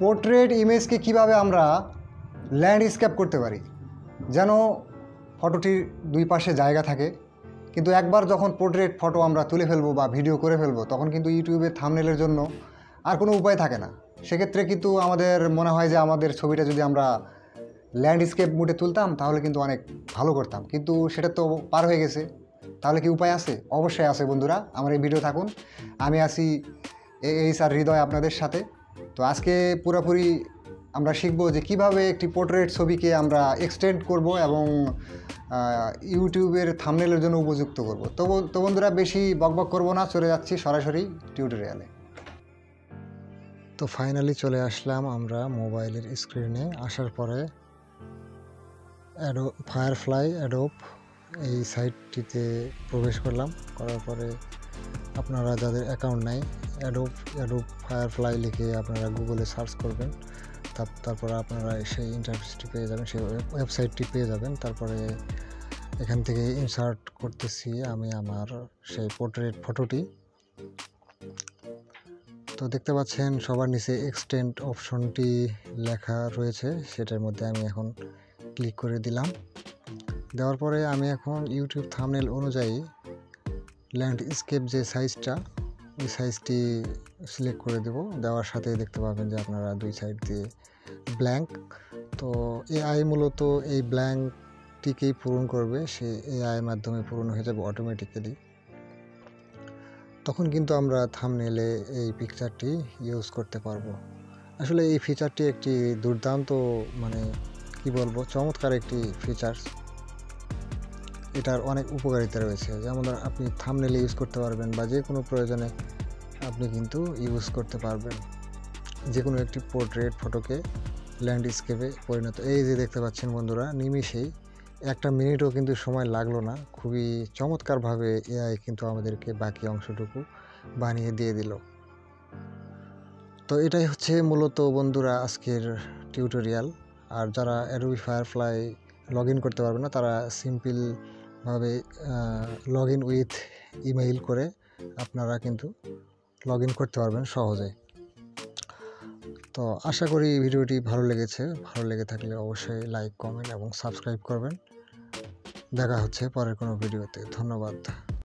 Portrait ইমেজকে কিভাবে আমরা landscape করতে পারি, যেন ফটোটির দুই পাশে জায়গা থাকে, কিন্তু একবার যখন পোর্ট্রেট ফটো আমরা তুলে ফেলবো বা ভিডিও করে ফেলবো তখন কিন্তু ইউটিউবে থাম্বনেলের জন্য আর কোনো উপায় থাকে না। সেক্ষেত্রে কিন্তু আমাদের মনে হয় যে আমাদের ছবিটা যদি আমরা ল্যান্ডস্কেপ মুডে তুলতাম তাহলে কিন্তু অনেক ভালো করতাম, কিন্তু সেটা তো পার হয়ে গেছে। তাহলে কি উপায় আছে? অবশ্যই আছে বন্ধুরা, আমার এই ভিডিও থাকুন। আমি আছি এইচ আর হৃদয় আপনাদের সাথে। তো আজকে পুরোপুরি আমরা শিখব যে কিভাবে একটি পোর্ট্রেট ছবিকে আমরা এক্সটেন্ড করব এবং ইউটিউবের থাম্বনেলের জন্য উপযুক্ত করব। তো বন্ধুরা, বেশি বকবক করব না, চলে যাচ্ছি সরাসরি টিউটোরিয়ালে। তো ফাইনালি চলে আসলাম আমরা মোবাইলের স্ক্রিনে। আসার পরে ফায়ারফ্লাই অ্যাডোব এই সাইটটিতে প্রবেশ করলাম। করার পরে আপনারা যাদের অ্যাকাউন্ট নেই, অ্যাডোব ফায়ারফ্লাই লিখে আপনারা গুগলে সার্চ করবেন। তারপরে আপনারা সেই ইন্টারফেসটি পেয়ে যাবেন, সেই ওয়েবসাইটটি পেয়ে যাবেন। তারপরে এখান থেকে ইনসার্ট করতেছি আমি আমার সেই পোর্ট্রেট ফটোটি। তো দেখতে পাচ্ছেন সবার নিচে এক্সটেন্ড অপশনটি লেখা রয়েছে, সেটার মধ্যে আমি এখন ক্লিক করে দিলাম। দেওয়ার পরে আমি এখন ইউটিউব থাম্বনেল অনুযায়ী ল্যান্ডস্কেপ যে সাইজটা, ওই সাইজটি সিলেক্ট করে দেব। দেওয়ার সাথে দেখতে পাবেন যে আপনারা দুই সাইড দিয়ে ব্ল্যাঙ্ক। তো এআই মূলত এই ব্ল্যাঙ্কটিকেই পূরণ করবে, সে এআইয়ের মাধ্যমে পূরণ হয়ে যাবে অটোমেটিক্যালি। তখন কিন্তু আমরা থাম্বনেলে এই পিকচারটি ইউজ করতে পারবো। আসলে এই ফিচারটি একটি দুর্দান্ত, কি বলবো, চমৎকার একটি ফিচার্স। এটার অনেক উপকারিতা রয়েছে, যেমন আপনি থাম্বনেলে ইউজ করতে পারবেন বা যে কোনো প্রয়োজনে আপনি কিন্তু ইউজ করতে পারবেন যে কোনো একটি পোর্ট্রেট ফটোকে ল্যান্ডস্কেপে পরিণত। এই যে দেখতে পাচ্ছেন বন্ধুরা, নিমিষেই 1 মিনিটও কিন্তু সময় লাগলো না, খুবই চমৎকারভাবে এআই কিন্তু আমাদেরকে বাকি অংশটুকু বানিয়ে দিয়ে দিল। তো এটাই হচ্ছে মূলত বন্ধুরা আজকের টিউটোরিয়াল। আর যারা অ্যাডোবি ফায়ারফ্লাই লগ ইন করতে পারবে না, তারা সিম্পলভাবে লগ ইন উইথ ইমেইল করে আপনারা কিন্তু লগ ইন করতে পারবেন সহজে। তো আশা করি ভিডিওটি ভালো লেগেছে। ভালো লেগে থাকলে অবশ্যই লাইক, কমেন্ট এবং সাবস্ক্রাইব করবেন। দেখা হচ্ছে পরের কোনো ভিডিওতে। ধন্যবাদ।